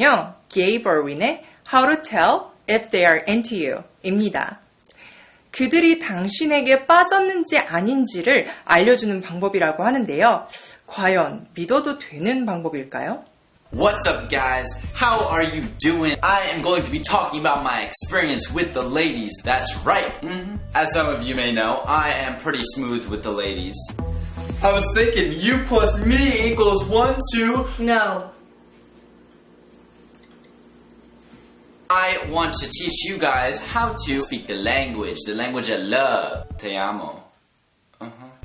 Gabe Erwin의 How to Tell If They Are Into You 입니다. 그들이 당신에게 빠졌는지 아닌지를 알려주는 방법이라고 하는데요. 과연 믿어도 되는 방법일까요? What's up, guys? How are you doing? I am going to be talking about my experience with the ladies. That's right. As some of you may know, I am pretty smooth with the ladies. I was thinking you plus me equals 1, 2. No. I want to teach you guys how to speak the language of love. Te amo.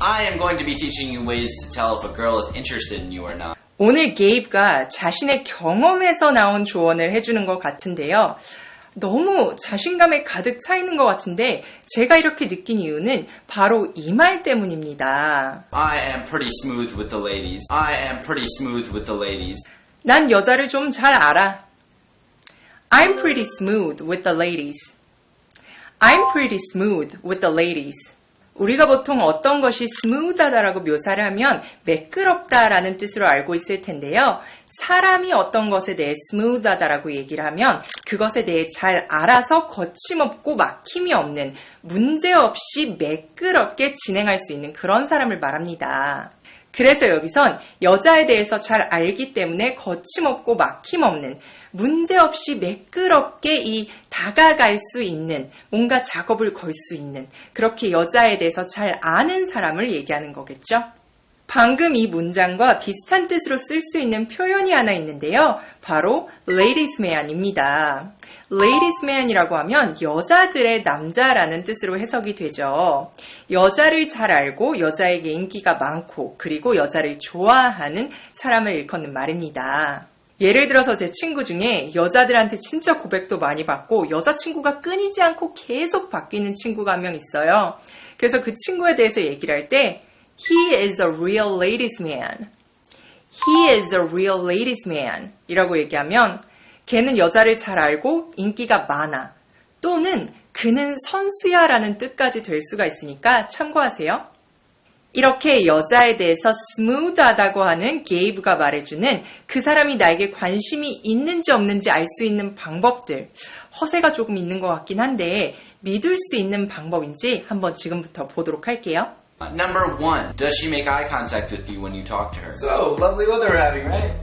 I am going to be teaching you ways to tell if a girl is interested in you or not. 오늘 게이브가 자신의 경험에서 나온 조언을 해주는 것 같은데요. 너무 자신감에 가득 차 있는 것 같은데 제가 이렇게 느낀 이유는 바로 이 말 때문입니다. I am pretty smooth with the ladies. I am pretty smooth with the ladies. 난 여자를 좀 잘 알아. I'm pretty smooth with the ladies. I'm pretty smooth with the ladies. 우리가 보통 어떤 것이 스무드하다라고 묘사를 하면 매끄럽다라는 뜻으로 알고 있을 텐데요. 사람이 어떤 것에 대해 스무드하다라고 얘기를 하면 그것에 대해 잘 알아서 거침없고 막힘이 없는 문제없이 매끄럽게 진행할 수 있는 그런 사람을 말합니다. 그래서 여기선 여자에 대해서 잘 알기 때문에 거침없고 막힘없는 문제없이 매끄럽게 다가갈 수 있는 뭔가 작업을 걸 수 있는 그렇게 여자에 대해서 잘 아는 사람을 얘기하는 거겠죠. 방금 이 문장과 비슷한 뜻으로 쓸 수 있는 표현이 하나 있는데요. 바로 ladies man입니다. ladies man이라고 하면 여자들의 남자라는 뜻으로 해석이 되죠. 여자를 잘 알고 여자에게 인기가 많고 그리고 여자를 좋아하는 사람을 일컫는 말입니다. 예를 들어서 제 친구 중에 여자들한테 진짜 고백도 많이 받고 여자친구가 끊이지 않고 계속 바뀌는 친구가 한 명 있어요. 그래서 그 친구에 대해서 얘기를 할 때 He is a real ladies man. He is a real ladies man 이라고 얘기하면 걔는 여자를 잘 알고 인기가 많아. 또는 그는 선수야 라는 뜻까지 될 수가 있으니까 참고하세요. 이렇게 여자에 대해서 스무드하다고 하는 게이브가 말해주는 그 사람이 나에게 관심이 있는지 없는지 알 수 있는 방법들. 허세가 조금 있는 것 같긴 한데 믿을 수 있는 방법인지 한번 지금부터 보도록 할게요. Number 1, does she make eye contact with you when you talk to her? So, lovely weather we're having, right?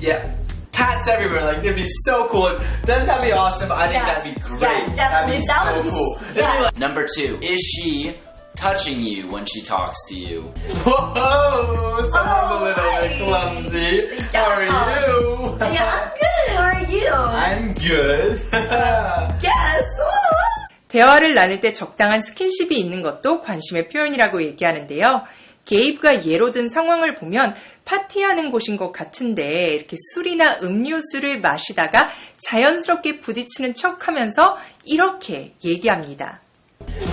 Yeah. Hats everywhere, like it'd be so cool. Doesn't that be awesome? I think Yes. that'd be great. Yeah, definitely. That'd be That so would be cool. s- It'd be yeah. like- Number 2, is she touching you when she talks to you? Whoa! Someone's a little bit hi. clumsy. How are you? Yeah, I'm good. How are you? I'm good. Yes. 대화를 나눌 때 적당한 스킨십이 있는 것도 관심의 표현이라고 얘기하는데요. 게이브가 예로 든 상황을 보면 파티하는 곳인 것 같은데 이렇게 술이나 음료수를 마시다가 자연스럽게 부딪히는 척하면서 이렇게 얘기합니다.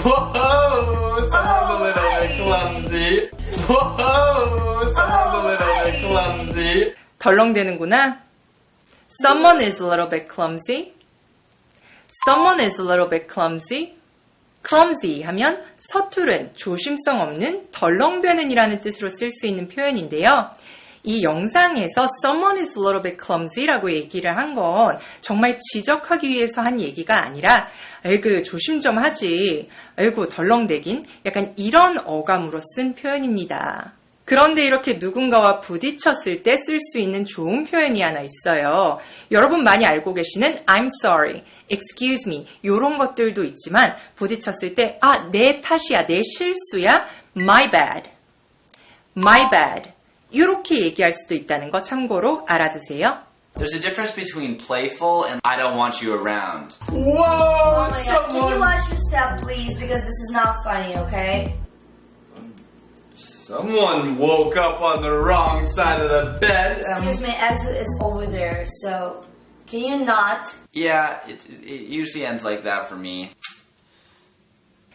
Whoa! Someone's a little bit clumsy. Whoa! Someone's a little bit clumsy. 덜렁대는구나. Someone is a little bit clumsy. Someone is a little bit clumsy. clumsy 하면 서투른, 조심성 없는, 덜렁대는 이라는 뜻으로 쓸 수 있는 표현인데요. 이 영상에서 someone is a little bit clumsy라고 얘기를 한 건 정말 지적하기 위해서 한 얘기가 아니라 아이고 조심 좀 하지, 아이고 덜렁대긴 약간 이런 어감으로 쓴 표현입니다. 그런데 이렇게 누군가와 부딪혔을 때 쓸 수 있는 좋은 표현이 하나 있어요. 여러분 많이 알고 계시는 I'm sorry, excuse me 이런 것들도 있지만 부딪혔을 때 내 탓이야, 내 실수야, my bad, my bad 이렇게 얘기할 수도 있다는 거 참고로 알아두세요. There's a difference between playful and I don't want you around. Whoa! Oh my God. Can you Someone, watch your step, please? Because this is not funny, okay? someone woke up on the wrong side of the bed. Excuse me, exit is over there, so can you not? Yeah, it usually ends like that for me.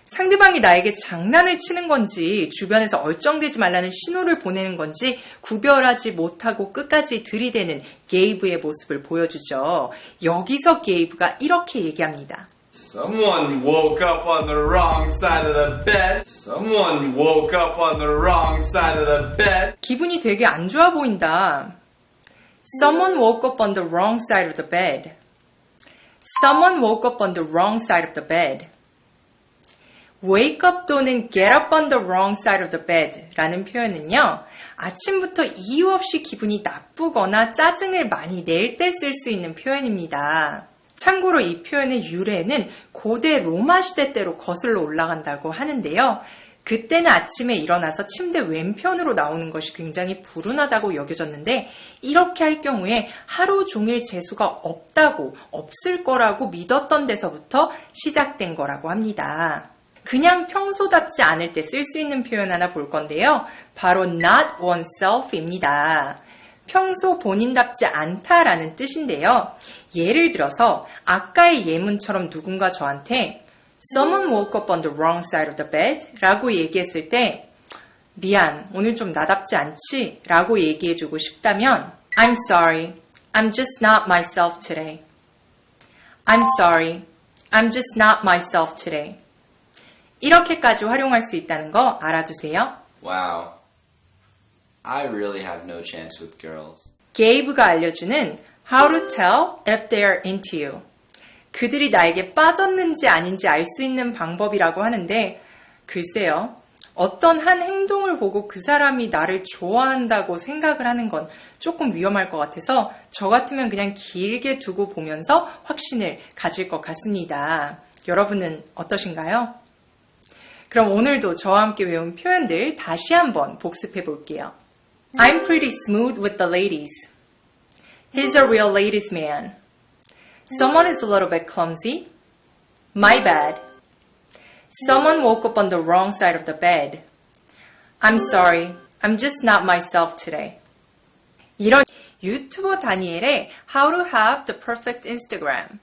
상대방이 나에게 장난을 치는 건지 주변에서 얼쩡대지 말라는 신호를 보내는 건지 구별하지 못하고 끝까지 들이대는 게이브의 모습을 보여주죠. 여기서 게이브가 이렇게 얘기합니다. Someone woke up on the wrong side of the bed. Someone woke up on the wrong side of the bed. 기분이 되게 안 좋아 보인다. Someone woke up on the wrong side of the bed. Someone woke up on the wrong side of the bed. wake up 또는 get up on the wrong side of the bed 라는 표현은요. 아침부터 이유 없이 기분이 나쁘거나 짜증을 많이 낼 때 쓸 수 있는 표현입니다. 참고로 이 표현의 유래는 고대 로마 시대 때로 거슬러 올라간다고 하는데요. 그때는 아침에 일어나서 침대 왼편으로 나오는 것이 굉장히 불운하다고 여겨졌는데 이렇게 할 경우에 하루 종일 재수가 없을 거라고 믿었던 데서부터 시작된 거라고 합니다. 그냥 평소답지 않을 때 쓸 수 있는 표현 하나 볼 건데요. 바로 not oneself입니다. 평소 본인답지 않다라는 뜻인데요. 예를 들어서 아까의 예문처럼 누군가 저한테 Someone woke up on the wrong side of the bed 라고 얘기했을 때 미안, 오늘 좀 나답지 않지? 라고 얘기해주고 싶다면 I'm sorry, I'm just not myself today. I'm sorry, I'm just not myself today. 이렇게까지 활용할 수 있다는 거 알아두세요. Wow. I really have no chance with girls. 게이브가 알려주는 How to tell if they are into you. 그들이 나에게 빠졌는지 아닌지 알 수 있는 방법이라고 하는데 글쎄요. 어떤 한 행동을 보고 그 사람이 나를 좋아한다고 생각을 하는 건 조금 위험할 것 같아서 저 같으면 그냥 길게 두고 보면서 확신을 가질 것 같습니다. 여러분은 어떠신가요? 그럼 오늘도 저와 함께 외운 표현들 다시 한번 복습해 볼게요. I'm pretty smooth with the ladies. He's a real ladies man. Someone is a little bit clumsy. My bad. Someone woke up on the wrong side of the bed. I'm sorry. I'm just not myself today. 이런 유튜버 다니엘의 How to have the perfect Instagram.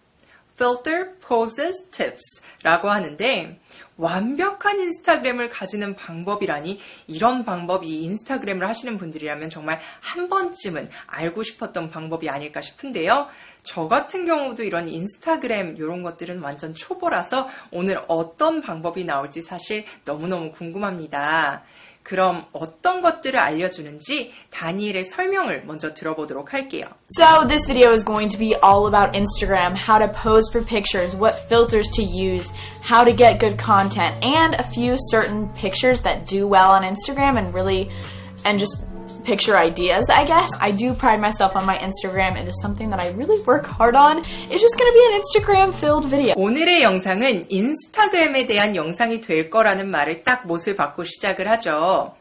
Filter, poses, tips 라고 하는데 완벽한 인스타그램을 가지는 방법이라니 이런 방법이 인스타그램을 하시는 분들이라면 정말 한 번쯤은 알고 싶었던 방법이 아닐까 싶은데요. 저 같은 경우도 이런 인스타그램 이런 것들은 완전 초보라서 오늘 어떤 방법이 나올지 사실 너무너무 궁금합니다. 그럼 어떤 것들을 알려주는지 다니엘의 설명을 먼저 들어보도록 할게요. So this video is going to be all about Instagram, how to pose for pictures, what filters to use, how to get good content, and a few certain pictures that do well on Instagram and just picture ideas, I guess. I do pride myself on my Instagram. It is something that I really work hard on. It's just going to be an Instagram-filled video. 오늘의 영상은 인스타그램에 대한 영상이 될 거라는 말을 딱 못을 받고 시작을 하죠.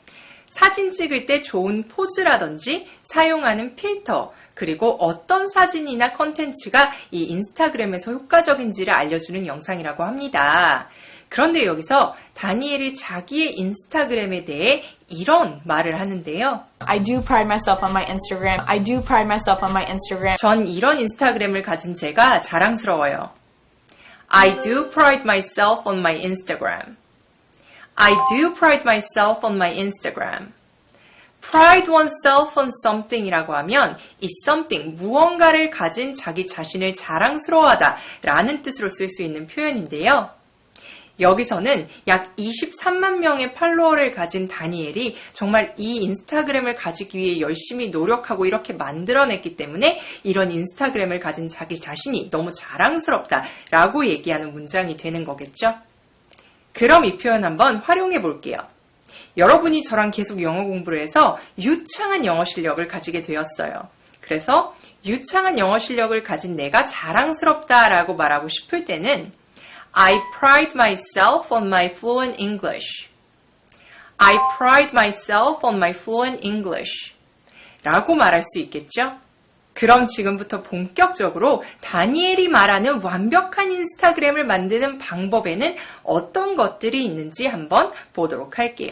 사진 찍을 때 좋은 포즈라든지 사용하는 필터, 그리고 어떤 사진이나 컨텐츠가 이 인스타그램에서 효과적인지를 알려주는 영상이라고 합니다. 그런데 여기서 다니엘이 자기의 인스타그램에 대해 이런 말을 하는데요. I do pride myself on my Instagram. I do pride myself on my Instagram. 전 이런 인스타그램을 가진 제가 자랑스러워요. I do pride myself on my Instagram. I do pride myself on my Instagram. Pride oneself on something이라고 하면 이 something, 무언가를 가진 자기 자신을 자랑스러워하다 라는 뜻으로 쓸 수 있는 표현인데요. 여기서는 약 23만 명의 팔로워를 가진 다니엘이 정말 이 인스타그램을 가지기 위해 열심히 노력하고 이렇게 만들어냈기 때문에 이런 인스타그램을 가진 자기 자신이 너무 자랑스럽다라고 얘기하는 문장이 되는 거겠죠. 그럼 이 표현 한번 활용해 볼게요. 여러분이 저랑 계속 영어 공부를 해서 유창한 영어 실력을 가지게 되었어요. 그래서 유창한 영어 실력을 가진 내가 자랑스럽다라고 말하고 싶을 때는 I pride myself on my fluent English. I pride myself on my fluent English. 라고 말할 수 있겠죠? 그럼 지금부터 본격적으로 다니엘이 말하는 완벽한 인스타그램을 만드는 방법에는 어떤 것들이 있는지 한번 보도록 할게요.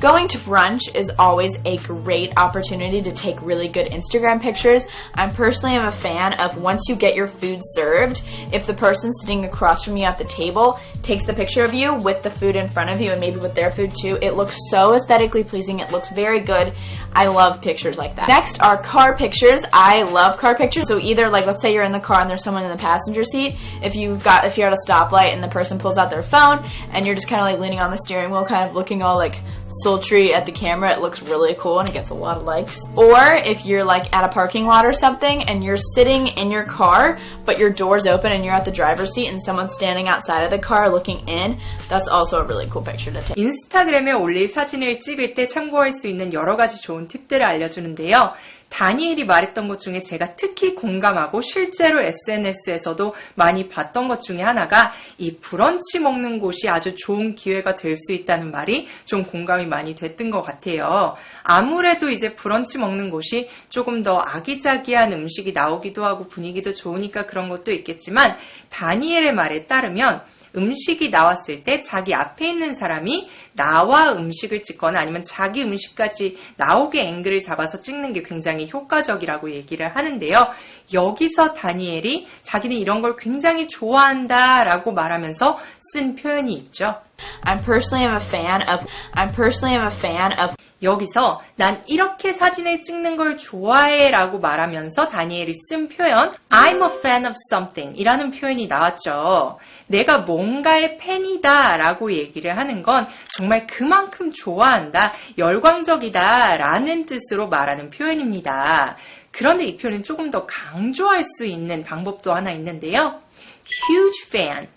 Going to brunch is always a great opportunity to take really good Instagram pictures. I personally am a fan of once you get your food served, if the person sitting across from you at the table takes the picture of you with the food in front of you and maybe with their food too, it looks so aesthetically pleasing. It looks very good. I love pictures like that. Next are car pictures. I love car pictures. So either like let's say you're in the car and there's someone in the passenger seat. If you're at a stoplight and the person pulls out their phone and you're just kind of like leaning on the steering wheel, kind of looking all like sultry at the camera, it looks really cool and it gets a lot of likes. Or if you're like at a parking lot or something and you're sitting in your car, but your door's open and you're at the driver's seat and someone's standing outside of the car looking in, that's also a really cool picture to take. 인스타그램에 올릴 사진을 찍을 때 참고할 수 있는 여러 가지 좋은 팁들을 알려주는데요. 다니엘이 말했던 것 중에 제가 특히 공감하고 실제로 SNS에서도 많이 봤던 것 중에 하나가 이 브런치 먹는 곳이 아주 좋은 기회가 될 수 있다는 말이 좀 공감이 많이 됐던 것 같아요. 아무래도 이제 브런치 먹는 곳이 조금 더 아기자기한 음식이 나오기도 하고 분위기도 좋으니까 그런 것도 있겠지만 다니엘의 말에 따르면 음식이 나왔을 때 자기 앞에 있는 사람이 나와 음식을 찍거나 아니면 자기 음식까지 나오게 앵글을 잡아서 찍는 게 굉장히 효과적이라고 얘기를 하는데요. 여기서 다니엘이 자기는 이런 걸 굉장히 좋아한다 라고 말하면서 쓴 표현이 있죠. I personally am a fan of 여기서 난 이렇게 사진을 찍는 걸 좋아해 라고 말하면서 다니엘이 쓴 표현 I'm a fan of something 이라는 표현이 나왔죠. 내가 뭔가의 팬이다 라고 얘기를 하는 건 정말 그만큼 좋아한다, 열광적이다 라는 뜻으로 말하는 표현입니다. 그런데 이 표현은 조금 더 강조할 수 있는 방법도 하나 있는데요. Huge fan,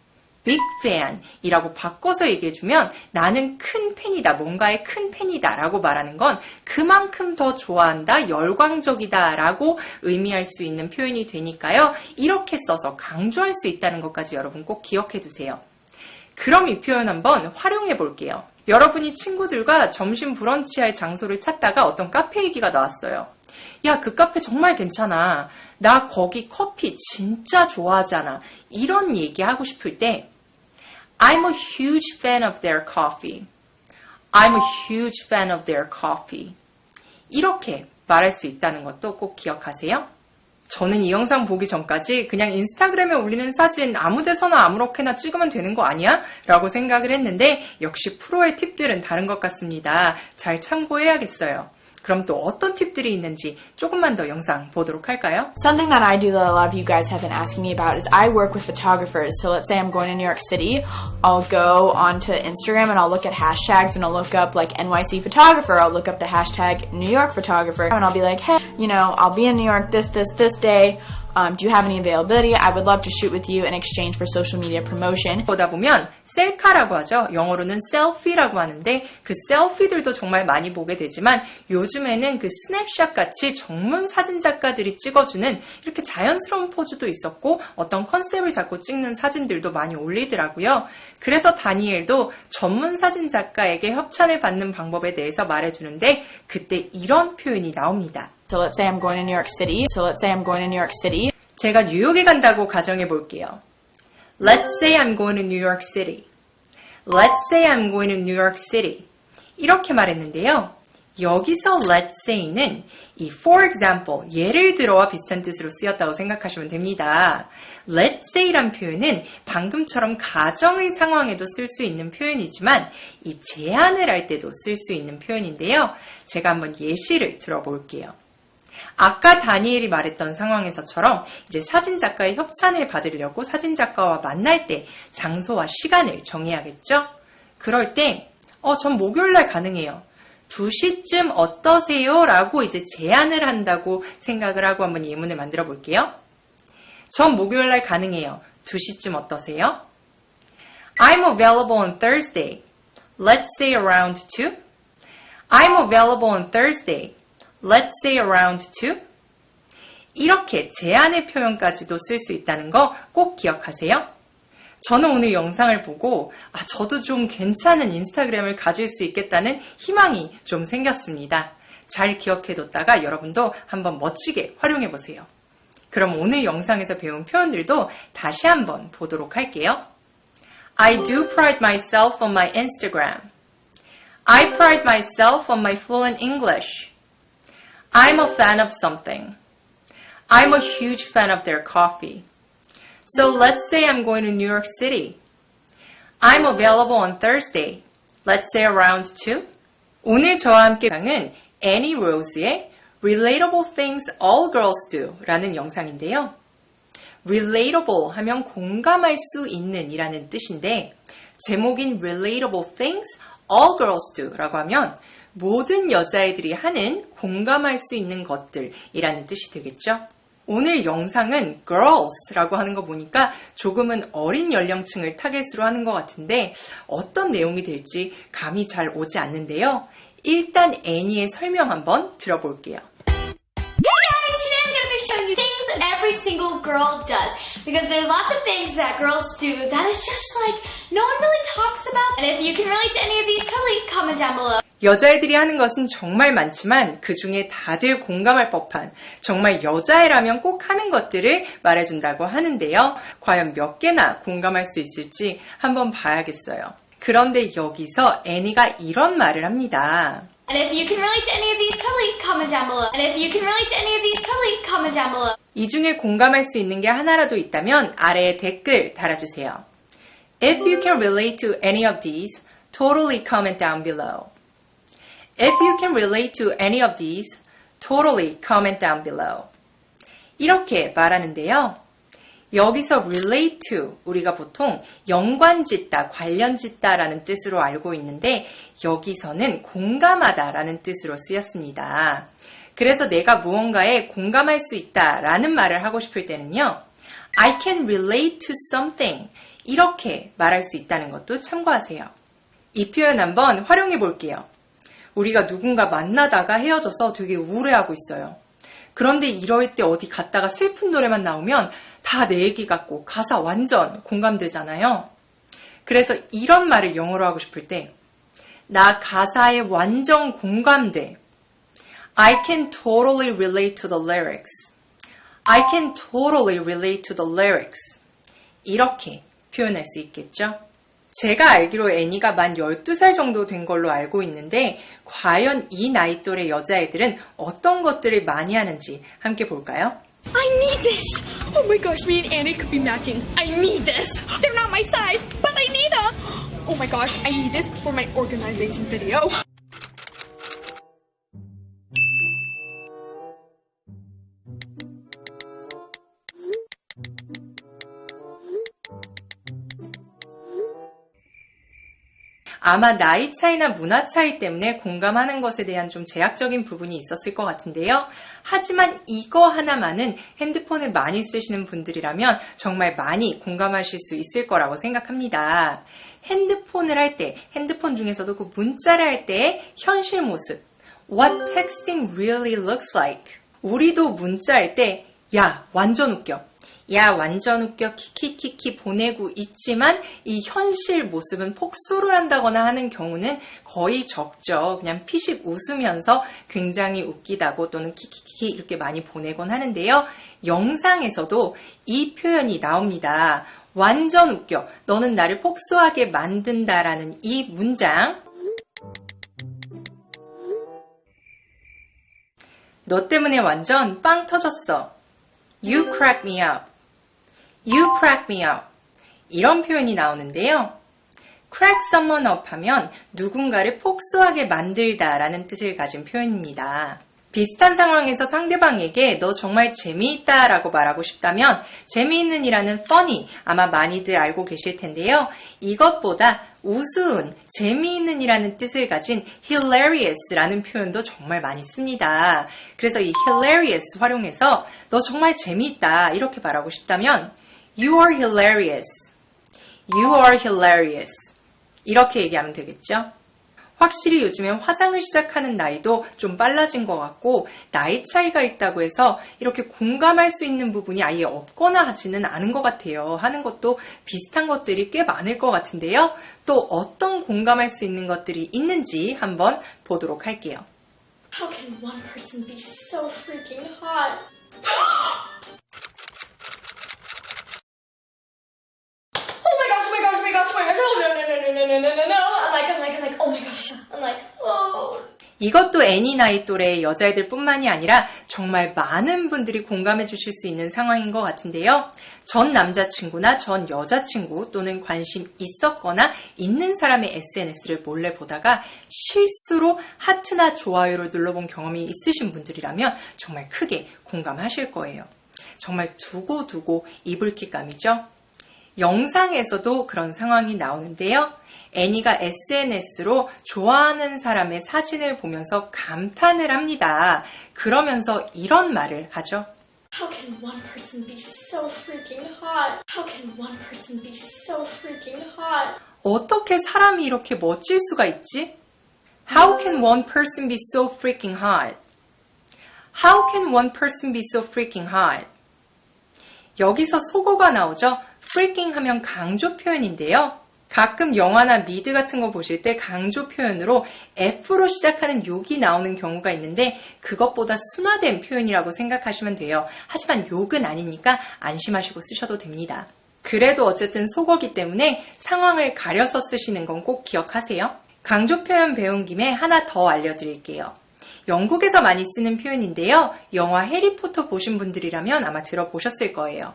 big fan 이라고 바꿔서 얘기해주면 나는 큰 팬이다, 뭔가의 큰 팬이다 라고 말하는 건 그만큼 더 좋아한다, 열광적이다 라고 의미할 수 있는 표현이 되니까요. 이렇게 써서 강조할 수 있다는 것까지 여러분 꼭 기억해 두세요. 그럼 이 표현 한번 활용해 볼게요. 여러분이 친구들과 점심 브런치할 장소를 찾다가 어떤 카페 얘기가 나왔어요. 야, 그 카페 정말 괜찮아. 나 거기 커피 진짜 좋아하잖아. 이런 얘기 하고 싶을 때 I'm a huge fan of their coffee. I'm a huge fan of their coffee. 이렇게 말할 수 있다는 것도 꼭 기억하세요. 저는 이 영상 보기 전까지 그냥 인스타그램에 올리는 사진 아무 데서나 아무렇게나 찍으면 되는 거 아니야? 라고 생각을 했는데 역시 프로의 팁들은 다른 것 같습니다. 잘 참고해야겠어요. 그럼 또 어떤 팁들이 있는지 조금만 더 영상 보도록 할까요? Something that I do that a lot of you guys have been asking me about is I work with photographers. So let's say I'm going to New York City, I'll go onto Instagram and I'll look at hashtags and I'll look up like NYC photographer, I'll look up the hashtag New York photographer and I'll be like, hey, you know, I'll be in New York this day. Do you have any availability? I would love to shoot with you in exchange for social media promotion. 보다 보면 셀카라고 하죠. 영어로는 셀피라고 하는데 그 셀피들도 정말 많이 보게 되지만 요즘에는 그 스냅샷 같이 전문 사진 작가들이 찍어주는 이렇게 자연스러운 포즈도 있었고 어떤 컨셉을 잡고 찍는 사진들도 많이 올리더라고요. 그래서 다니엘도 전문 사진 작가에게 협찬을 받는 방법에 대해서 말해주는데 그때 이런 표현이 나옵니다. So let's say I'm going to New York City. 제가 뉴욕에 간다고 가정해 볼게요. Let's say I'm going to New York City. Let's say I'm going to New York City. 이렇게 말했는데요. 여기서 let's say는 이 for example, 예를 들어와 비슷한 뜻으로 쓰였다고 생각하시면 됩니다. Let's say란 표현은 방금처럼 가정의 상황에도 쓸 수 있는 표현이지만 이 제안을 할 때도 쓸 수 있는 표현인데요. 제가 한번 예시를 들어볼게요. 아까 다니엘이 말했던 상황에서처럼 이제 사진작가의 협찬을 받으려고 사진작가와 만날 때 장소와 시간을 정해야겠죠? 그럴 때 전 목요일날 가능해요. 2시쯤 어떠세요? 라고 이제 제안을 한다고 생각을 하고 한번 예문을 만들어 볼게요. 전 목요일날 가능해요. 2시쯤 어떠세요? I'm available on Thursday. Let's say around 2. I'm available on Thursday. Let's say around 2. 이렇게 제안의 표현까지도 쓸 수 있다는 거 꼭 기억하세요. 저는 오늘 영상을 보고 저도 좀 괜찮은 인스타그램을 가질 수 있겠다는 희망이 좀 생겼습니다. 잘 기억해뒀다가 여러분도 한번 멋지게 활용해보세요. 그럼 오늘 영상에서 배운 표현들도 다시 한번 보도록 할게요. I do pride myself on my Instagram. I pride myself on my fluent English. I'm a fan of something. I'm a huge fan of their coffee. So let's say I'm going to New York City. I'm available on Thursday. Let's say around 2. 오늘 저와 함께 방은 Annie Rose의 Relatable Things All Girls Do 라는 영상인데요. Relatable 하면 공감할 수 있는 이라는 뜻인데 제목인 Relatable Things all girls do 라고 하면 모든 여자애들이 하는 공감할 수 있는 것들이라는 뜻이 되겠죠. 오늘 영상은 girls라고 하는 거 보니까 조금은 어린 연령층을 타겟으로 하는 것 같은데 어떤 내용이 될지 감이 잘 오지 않는데요. 일단 애니의 설명 한번 들어볼게요. Today I'm going to be showing you things that every single girl does. Because there's lots of things that girls do that is just like no one really talks about. And if you can relate to any of these, totally comment down below. 여자애들이 하는 것은 정말 많지만 그 중에 다들 공감할 법한 정말 여자애라면 꼭 하는 것들을 말해준다고 하는데요. 과연 몇 개나 공감할 수 있을지 한번 봐야겠어요. 그런데 여기서 애니가 이런 말을 합니다. And if you can relate to any of these, totally comment down below. And if you can relate to any of these, totally comment down below. 이 중에 공감할 수 있는 게 하나라도 있다면 아래에 댓글 달아주세요. If you can relate to any of these, totally comment down below. If you can relate to any of these, totally comment down below. 이렇게 말하는데요. 여기서 relate to 우리가 보통 연관짓다, 관련짓다라는 뜻으로 알고 있는데 여기서는 공감하다라는 뜻으로 쓰였습니다. 그래서 내가 무언가에 공감할 수 있다라는 말을 하고 싶을 때는요. I can relate to something 이렇게 말할 수 있다는 것도 참고하세요. 이 표현 한번 활용해 볼게요. 우리가 누군가 만나다가 헤어져서 되게 우울해하고 있어요. 그런데 이럴 때 어디 갔다가 슬픈 노래만 나오면 다 내 얘기 같고 가사 완전 공감되잖아요. 그래서 이런 말을 영어로 하고 싶을 때 나 가사에 완전 공감돼. I can totally relate to the lyrics. I can totally relate to the lyrics. 이렇게 표현할 수 있겠죠? 제가 알기로 애니가 만 12살 정도 된 걸로 알고 있는데 과연 이 나이 또래 여자애들은 어떤 것들을 많이 하는지 함께 볼까요? I need this! Oh my gosh, me and Annie could be matching. I need this! They're not my size, but I need them! Oh my gosh, I need this for my organization video. 아마 나이 차이나 문화 차이 때문에 공감하는 것에 대한 좀 제약적인 부분이 있었을 것 같은데요. 하지만 이거 하나만은 핸드폰을 많이 쓰시는 분들이라면 정말 많이 공감하실 수 있을 거라고 생각합니다. 핸드폰을 할 때, 핸드폰 중에서도 그 문자를 할 때의 현실 모습. What texting really looks like. 우리도 문자할 때, 야, 완전 웃겨. 야, 완전 웃겨, 키키키키 보내고 있지만 이 현실 모습은 폭소를 한다거나 하는 경우는 거의 적죠. 그냥 피식 웃으면서 굉장히 웃기다고 또는 키키키키 이렇게 많이 보내곤 하는데요. 영상에서도 이 표현이 나옵니다. 완전 웃겨. 너는 나를 폭소하게 만든다라는 이 문장. 너 때문에 완전 빵 터졌어. You crack me up. You crack me up. 이런 표현이 나오는데요. crack someone up 하면 누군가를 폭소하게 만들다 라는 뜻을 가진 표현입니다. 비슷한 상황에서 상대방에게 너 정말 재미있다 라고 말하고 싶다면 재미있는 이라는 funny 아마 많이들 알고 계실 텐데요. 이것보다 우스운, 재미있는 이라는 뜻을 가진 hilarious 라는 표현도 정말 많이 씁니다. 그래서 이 hilarious 활용해서 너 정말 재미있다 이렇게 말하고 싶다면 You are hilarious. You are hilarious. 이렇게 얘기하면 되겠죠? 확실히 요즘엔 화장을 시작하는 나이도 좀 빨라진 것 같고 나이 차이가 있다고 해서 이렇게 공감할 수 있는 부분이 아예 없거나 하지는 않은 것 같아요. 하는 것도 비슷한 것들이 꽤 많을 것 같은데요. 또 어떤 공감할 수 있는 것들이 있는지 한번 보도록 할게요. How can one person be so freaking hot? 이것도 애니 나이 또래의 여자애들 뿐만이 아니라 정말 많은 분들이 공감해 주실 수 있는 상황인 것 같은데요. 전 남자친구나 전 여자친구 또는 관심 있었거나 있는 사람의 SNS를 몰래 보다가 실수로 하트나 좋아요를 눌러본 경험이 있으신 분들이라면 정말 크게 공감하실 거예요. 정말 두고두고 이불킥감이죠. 영상에서도 그런 상황이 나오는데요. 애니가 SNS로 좋아하는 사람의 사진을 보면서 감탄을 합니다. 그러면서 이런 말을 하죠. How can one person be so freaking hot? How can one person be so freaking hot? 어떻게 사람이 이렇게 멋질 수가 있지? How can one person be so freaking hot? How can one person be so freaking hot? 여기서 속어가 나오죠. freaking 하면 강조 표현인데요. 가끔 영화나 미드 같은 거 보실 때 강조 표현으로 F로 시작하는 욕이 나오는 경우가 있는데 그것보다 순화된 표현이라고 생각하시면 돼요. 하지만 욕은 아니니까 안심하시고 쓰셔도 됩니다. 그래도 어쨌든 속어기 때문에 상황을 가려서 쓰시는 건 꼭 기억하세요. 강조 표현 배운 김에 하나 더 알려드릴게요. 영국에서 많이 쓰는 표현인데요. 영화 해리포터 보신 분들이라면 아마 들어보셨을 거예요.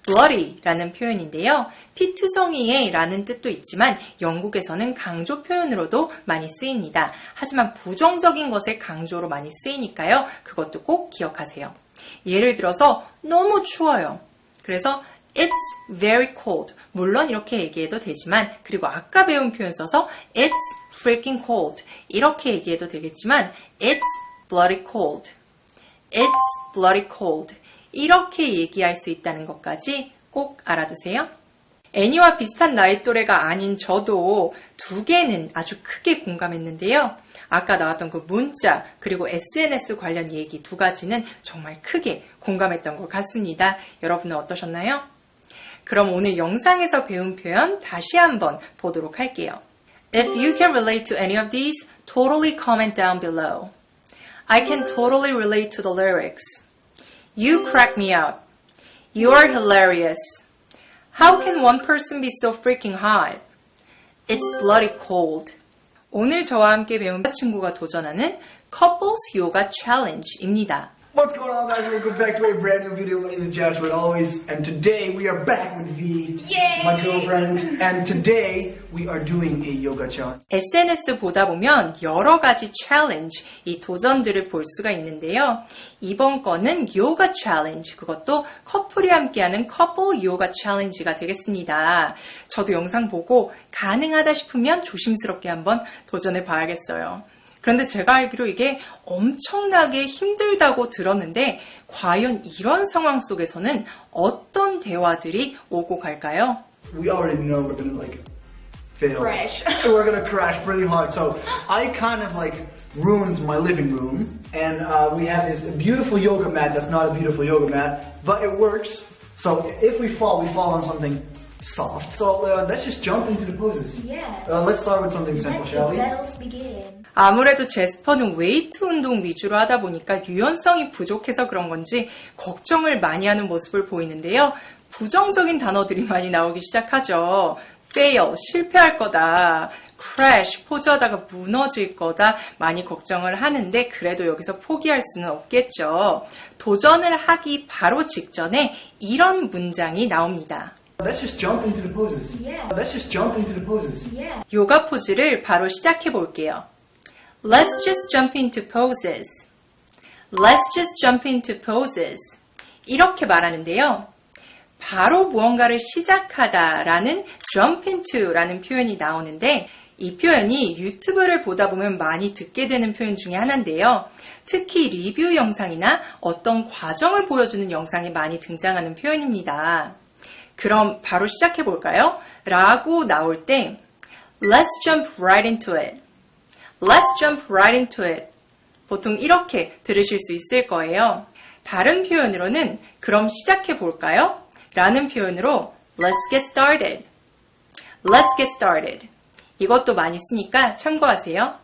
bloody라는 표현인데요. 피투성이의 라는 뜻도 있지만 영국에서는 강조 표현으로도 많이 쓰입니다. 하지만 부정적인 것의 강조로 많이 쓰이니까요. 그것도 꼭 기억하세요. 예를 들어서 너무 추워요. 그래서 It's very cold. 물론 이렇게 얘기해도 되지만 그리고 아까 배운 표현 써서 It's freaking cold. 이렇게 얘기해도 되겠지만 It's bloody cold. It's bloody cold. 이렇게 얘기할 수 있다는 것까지 꼭 알아두세요. 애니와 비슷한 나이 또래가 아닌 저도 두 개는 아주 크게 공감했는데요. 아까 나왔던 그 문자 그리고 SNS 관련 얘기 두 가지는 정말 크게 공감했던 것 같습니다. 여러분은 어떠셨나요? 그럼 오늘 영상에서 배운 표현 다시 한번 보도록 할게요. If you can relate to any of these, totally comment down below. I can totally relate to the lyrics. You crack me up. You are hilarious. How can one person be so freaking hot? It's bloody cold. 오늘 저와 함께 배운 친구가 도전하는 Couples Yoga Challenge입니다. What's going on, guys? Welcome back to a brand new video. My name is Joshua, as always, and today we are back with V, my girlfriend, and today we are doing a yoga challenge. SNS 보다 보면 여러 가지 챌린지, 이 도전들을 볼 수가 있는데요. 이번 거는 요가 챌린지, 그것도 커플이 함께하는 커플 요가 챌린지가 되겠습니다. 저도 영상 보고 가능하다 싶으면 조심스럽게 한번 도전해 봐야겠어요. 그런데 제가 알기로 이게 엄청나게 힘들다고 들었는데 과연 이런 상황 속에서는 어떤 대화들이 오고 갈까요? We already know we're gonna fail. Crash. We're gonna crash pretty hard. So I kind of ruined my living room, and we have this beautiful yoga mat that's not a beautiful yoga mat, but it works. So if we fall on something soft. So let's just jump into the poses. Yeah. Let's start with something simple, shall we? Let us begin. 아무래도 제스퍼는 웨이트 운동 위주로 하다 보니까 유연성이 부족해서 그런 건지 걱정을 많이 하는 모습을 보이는데요. 부정적인 단어들이 많이 나오기 시작하죠. fail, 실패할 거다. crash, 포즈하다가 무너질 거다. 많이 걱정을 하는데 그래도 여기서 포기할 수는 없겠죠. 도전을 하기 바로 직전에 이런 문장이 나옵니다. Let's just jump into the poses. Yeah. Let's just jump into the poses. Yeah. 요가 포즈를 바로 시작해 볼게요. Let's just jump into poses. Let's just jump into poses. 이렇게 말하는데요. 바로 무언가를 시작하다라는 jump into라는 표현이 나오는데 이 표현이 유튜브를 보다 보면 많이 듣게 되는 표현 중에 하나인데요. 특히 리뷰 영상이나 어떤 과정을 보여주는 영상에 많이 등장하는 표현입니다. 그럼 바로 시작해 볼까요? 라고 나올 때 Let's jump right into it. Let's jump right into it. 보통 이렇게 들으실 수 있을 거예요. 다른 표현으로는 그럼 시작해 볼까요? 라는 표현으로 Let's get started. Let's get started. 이것도 많이 쓰니까 참고하세요.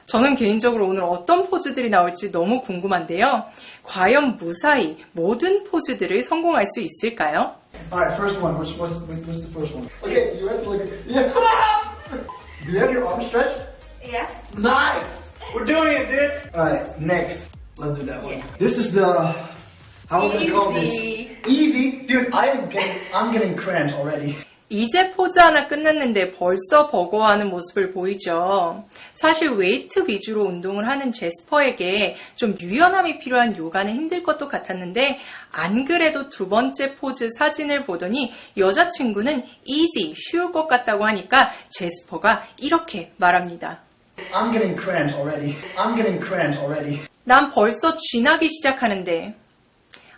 저는 개인적으로 오늘 어떤 포즈들이 나올지 너무 궁금한데요. 과연 무사히 모든 포즈들을 성공할 수 있을까요? Alright, first one. What's the first one? Okay, you have to yeah. Do you have your arms stretched? Yeah. Nice! We're doing it, dude! Alright, next. Let's do that one. Yeah. This is the... How are we gonna call this? Easy. Dude, I'm getting cramps already. 이제 포즈 하나 끝났는데 벌써 버거워하는 모습을 보이죠. 사실 웨이트 위주로 운동을 하는 제스퍼에게 좀 유연함이 필요한 요가는 힘들 것도 같았는데 안 그래도 두 번째 포즈 사진을 보더니 여자친구는 easy, 쉬울 것 같다고 하니까 제스퍼가 이렇게 말합니다. I'm getting cramps already. I'm getting cramps already. 난 벌써 쥐나기 시작하는데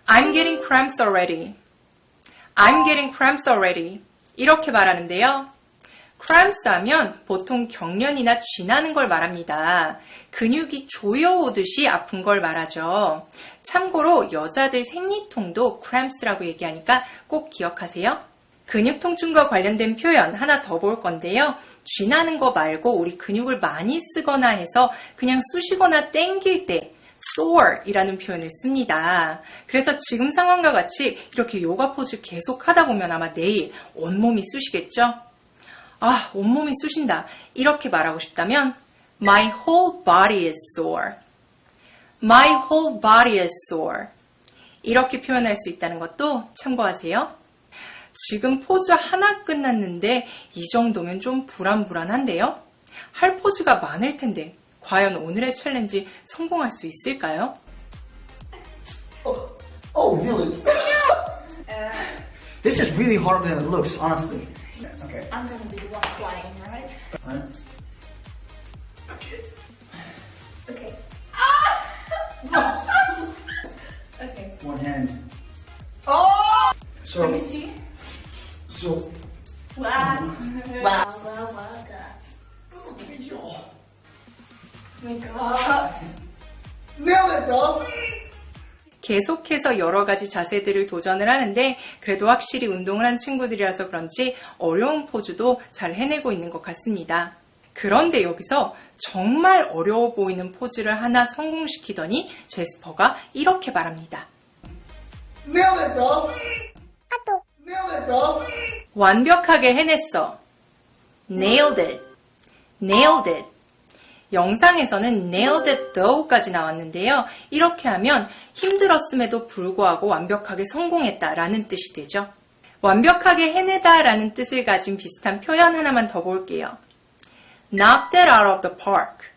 I'm getting cramps already. I'm getting cramps already. 이렇게 말하는데요. cramps 하면 보통 경련이나 쥐나는 걸 말합니다. 근육이 조여오듯이 아픈 걸 말하죠. 참고로 여자들 생리통도 cramps라고 얘기하니까 꼭 기억하세요. 근육 통증과 관련된 표현 하나 더 볼 건데요. 쥐나는 거 말고 우리 근육을 많이 쓰거나 해서 그냥 쑤시거나 땡길 때 sore 이라는 표현을 씁니다. 그래서 지금 상황과 같이 이렇게 요가 포즈 계속 하다 보면 아마 내일 온몸이 쑤시겠죠? 아, 온몸이 쑤신다. 이렇게 말하고 싶다면 My whole body is sore. My whole body is sore. 이렇게 표현할 수 있다는 것도 참고하세요. 지금 포즈 하나 끝났는데 이 정도면 좀 불안한데요? 할 포즈가 많을 텐데 과연 오늘의 챌린지 성공할 수 있을까요? Oh, really? This is really harder than it looks, honestly. Okay. I'm gonna be the one flying, right? Alright. Okay. Okay. One hand. Oh! So, Let me see. so, Wow. Wow. Wow. Oh my god. nailed it, dog! 계속해서 여러 가지 자세들을 도전을 하는데 그래도 확실히 운동을 한 친구들이라서 그런지 어려운 포즈도 잘 해내고 있는 것 같습니다. 그런데 여기서 정말 어려워 보이는 포즈를 하나 성공시키더니 제스퍼가 이렇게 말합니다. Nailed it, dog! Nailed it, dog! 완벽하게 해냈어. Nailed it. Nailed it. 영상에서는 nailed it though까지 나왔는데요. 이렇게 하면 힘들었음에도 불구하고 완벽하게 성공했다라는 뜻이 되죠. 완벽하게 해내다라는 뜻을 가진 비슷한 표현 하나만 더 볼게요. Knock that out of the park.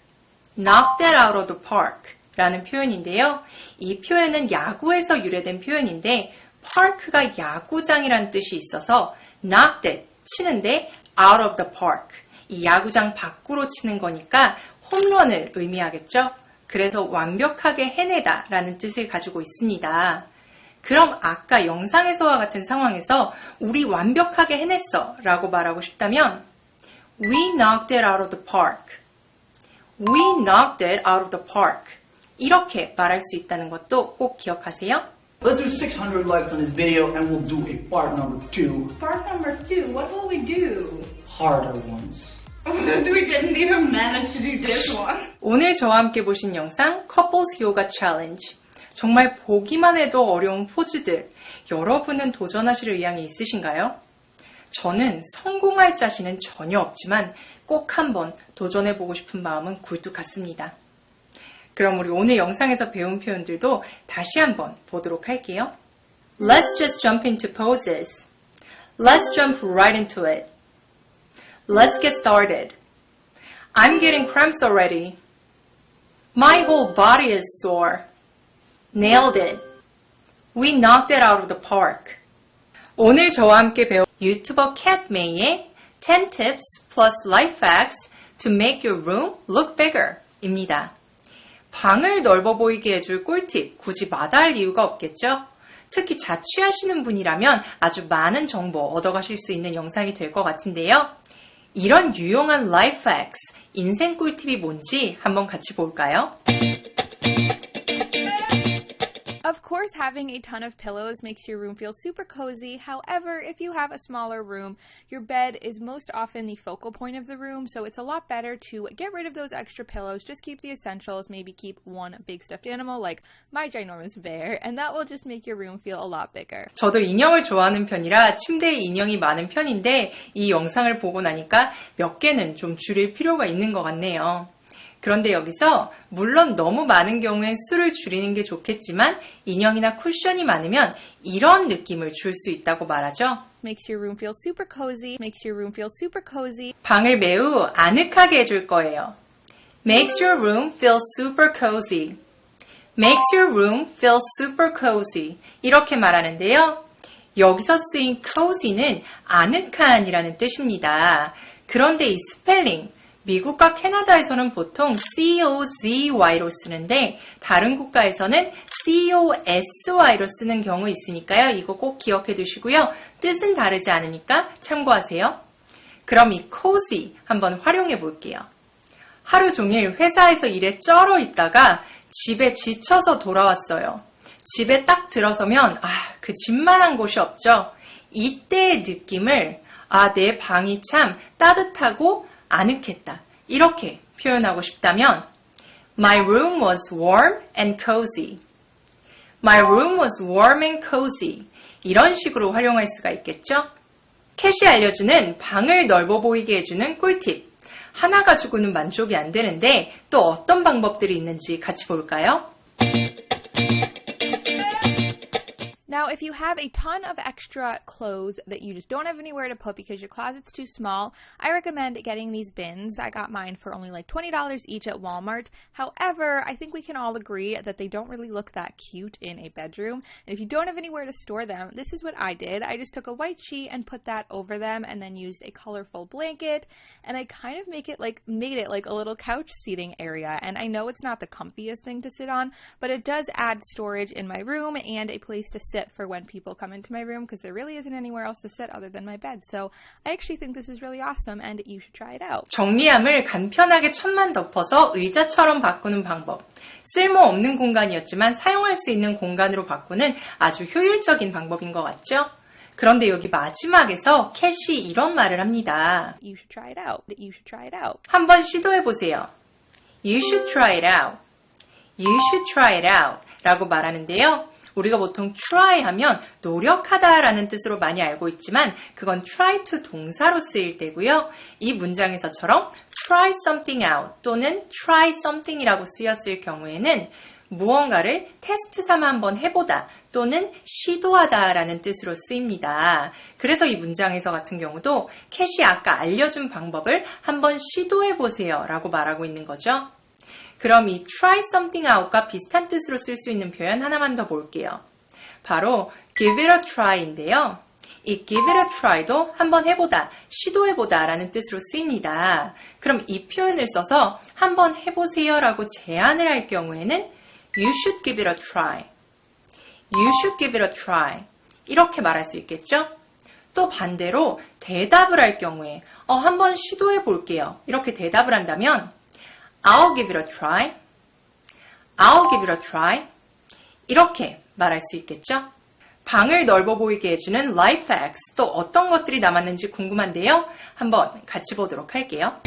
Knock that out of the park 라는 표현인데요. 이 표현은 야구에서 유래된 표현인데 park가 야구장이라는 뜻이 있어서 knock that 치는데 out of the park 이 야구장 밖으로 치는 거니까 홈런을 의미하겠죠? 그래서 완벽하게 해내다 라는 뜻을 가지고 있습니다. 그럼 아까 영상에서와 같은 상황에서 우리 완벽하게 해냈어 라고 말하고 싶다면 We knocked it out of the park. We knocked it out of the park. 이렇게 말할 수 있다는 것도 꼭 기억하세요. Let's do 600 likes on this video and we'll do a part number 2. Part number 2, what will we do? Harder ones. We didn't even manage to do this one. 오늘 저와 함께 보신 영상 Couples Yoga Challenge. 정말 보기만 해도 어려운 포즈들 여러분은 도전하실 의향이 있으신가요? 저는 성공할 자신은 전혀 없지만 꼭 한번 도전해보고 싶은 마음은 굴뚝 같습니다. 그럼 우리 오늘 영상에서 배운 표현들도 다시 한번 보도록 할게요. Let's just jump into poses. Let's jump right into it. Let's get started. I'm getting cramps already. My whole body is sore. Nailed it. We knocked it out of the park. 오늘 저와 함께 배운 유튜버 캣메이의 10 tips plus life hacks to make your room look bigger 입니다. 방을 넓어 보이게 해줄 꿀팁 굳이 마다할 이유가 없겠죠? 특히 자취하시는 분이라면 아주 많은 정보 얻어가실 수 있는 영상이 될 것 같은데요. 이런 유용한 라이프 hacks, 인생 꿀팁이 뭔지 한번 같이 볼까요? Of course, having a ton of pillows makes your room feel super cozy. However, if you have a smaller room, your bed is most often the focal point of the room, so it's a lot better to get rid of those extra pillows. Just keep the essentials, maybe keep one big stuffed animal like my ginormous bear, and that will just make your room feel a lot bigger. 저도 인형을 좋아하는 편이라 침대에 인형이 많은 편인데 이 영상을 보고 나니까 몇 개는 좀 줄일 필요가 있는 것 같네요. 그런데 여기서 물론 너무 많은 경우엔 수를 줄이는 게 좋겠지만 인형이나 쿠션이 많으면 이런 느낌을 줄 수 있다고 말하죠. Makes your room feel super cozy. Makes your room feel super cozy. 방을 매우 아늑하게 해줄 거예요. Makes your room feel super cozy. Makes your room feel super cozy. 이렇게 말하는데요. 여기서 쓰인 cozy는 아늑한이라는 뜻입니다. 그런데 이 스펠링, 미국과 캐나다에서는 보통 cozy로 쓰는데 다른 국가에서는 cosy로 쓰는 경우 있으니까요. 이거 꼭 기억해 두시고요. 뜻은 다르지 않으니까 참고하세요. 그럼 이 cozy 한번 활용해 볼게요. 하루 종일 회사에서 일에 쩔어 있다가 집에 지쳐서 돌아왔어요. 집에 딱 들어서면 그 집만한 곳이 없죠. 이때의 느낌을 내 방이 참 따뜻하고 아늑했다. 이렇게 표현하고 싶다면 My room was warm and cozy. My room was warm and cozy. 이런 식으로 활용할 수가 있겠죠? 캣이 알려주는 방을 넓어 보이게 해주는 꿀팁. 하나 가지고는 만족이 안 되는데 또 어떤 방법들이 있는지 같이 볼까요? Now, if you have a ton of extra clothes that you just don't have anywhere to put because your closet's too small, I recommend getting these bins. I got mine for only like $20 each at Walmart. However, I think we can all agree that they don't really look that cute in a bedroom. And if you don't have anywhere to store them, this is what I did. I just took a white sheet and put that over them and then used a colorful blanket. And I kind of made it like a little couch seating area. And I know it's not the comfiest thing to sit on, but it does add storage in my room and a place to sit for when people come into my room because there really isn't anywhere else to sit other than my bed. So I actually think this is really awesome and you should try it out. 정리함을 간편하게 천만 덮어서 의자처럼 바꾸는 방법. 쓸모없는 공간이었지만 사용할 수 있는 공간으로 바꾸는 아주 효율적인 방법인 것 같죠? 그런데 여기 마지막에서 캣이 이런 말을 합니다. You should try it out. You should try it out. 한번 시도해 보세요. You should try it out. You should try it out. 라고 말하는데요. 우리가 보통 try 하면 노력하다 라는 뜻으로 많이 알고 있지만 그건 try to 동사로 쓰일 때고요. 이 문장에서처럼 try something out 또는 try something 이라고 쓰였을 경우에는 무언가를 테스트 삼아 한번 해보다 또는 시도하다 라는 뜻으로 쓰입니다. 그래서 이 문장에서 같은 경우도 캣이 아까 알려준 방법을 한번 시도해보세요 라고 말하고 있는 거죠. 그럼 이 try something out과 비슷한 뜻으로 쓸 수 있는 표현 하나만 더 볼게요. 바로 give it a try인데요. 이 give it a try도 한번 해보다, 시도해보다 라는 뜻으로 쓰입니다. 그럼 이 표현을 써서 한번 해보세요 라고 제안을 할 경우에는 you should give it a try. You should give it a try. 이렇게 말할 수 있겠죠? 또 반대로 대답을 할 경우에 한번 시도해 볼게요. 이렇게 대답을 한다면 I'll give it a try. I'll give it a try. 이렇게 말할 수 있겠죠? 방을 넓어 보이게 해주는 life hacks 또 어떤 것들이 남았는지 궁금한데요. 한번 같이 보도록 할게요.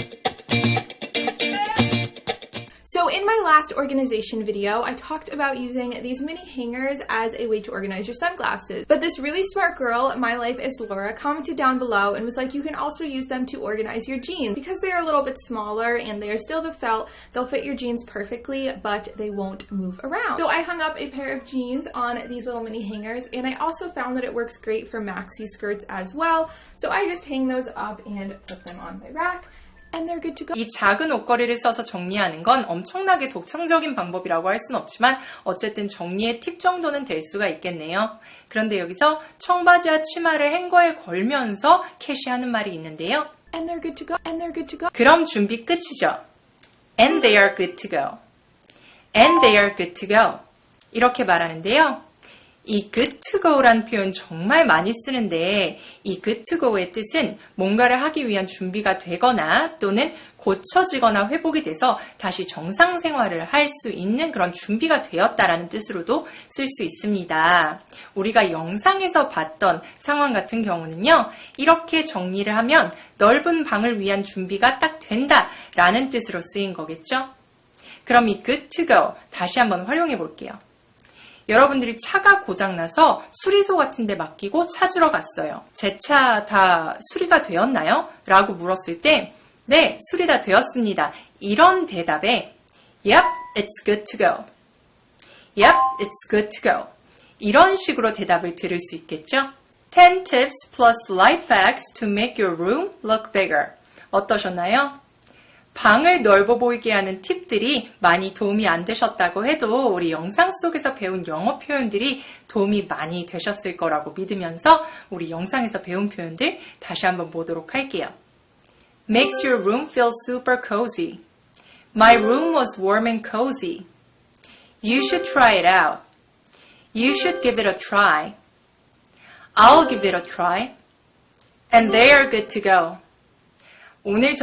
So in my last organization video, I talked about using these mini hangers as a way to organize your sunglasses. But this really smart girl, My Life is Laura, commented down below and was like, you can also use them to organize your jeans. Because they are a little bit smaller and they are still the felt, they'll fit your jeans perfectly, but they won't move around. So I hung up a pair of jeans on these little mini hangers, and I also found that it works great for maxi skirts as well. So I just hang those up and put them on my rack. And they're good to go. 이 작은 옷걸이를 써서 정리하는 건 엄청나게 독창적인 방법이라고 할 수는 없지만 어쨌든 정리의 팁 정도는 될 수가 있겠네요. 그런데 여기서 청바지와 치마를 행거에 걸면서 캣이 하는 말이 있는데요. And they're good to go. And they're good to go. 그럼 준비 끝이죠. And they are good to go. And they are good to go. 이렇게 말하는데요. 이 good to go라는 표현 정말 많이 쓰는데 이 good to go의 뜻은 뭔가를 하기 위한 준비가 되거나 또는 고쳐지거나 회복이 돼서 다시 정상 생활을 할 수 있는 그런 준비가 되었다라는 뜻으로도 쓸 수 있습니다. 우리가 영상에서 봤던 상황 같은 경우는요. 이렇게 정리를 하면 넓은 방을 위한 준비가 딱 된다라는 뜻으로 쓰인 거겠죠? 그럼 이 good to go 다시 한번 활용해 볼게요. 여러분들이 차가 고장나서 수리소 같은 데 맡기고 찾으러 갔어요. 제 차 다 수리가 되었나요? 라고 물었을 때 네, 수리 다 되었습니다. 이런 대답에 Yep, it's good to go. Yep, it's good to go. 이런 식으로 대답을 들을 수 있겠죠? 10 tips plus life hacks to make your room look bigger. 어떠셨나요? 방을 넓어 보이게 하는 팁들이 많이 도움이 안 되셨다고 해도 우리 영상 속에서 배운 영어 표현들이 도움이 많이 되셨을 거라고 믿으면서 우리 영상에서 배운 표현들 다시 한번 보도록 할게요. Makes your room feel super cozy. My room was warm and cozy. You should try it out. You should give it a try. I'll give it a try. And they are good to go. 오늘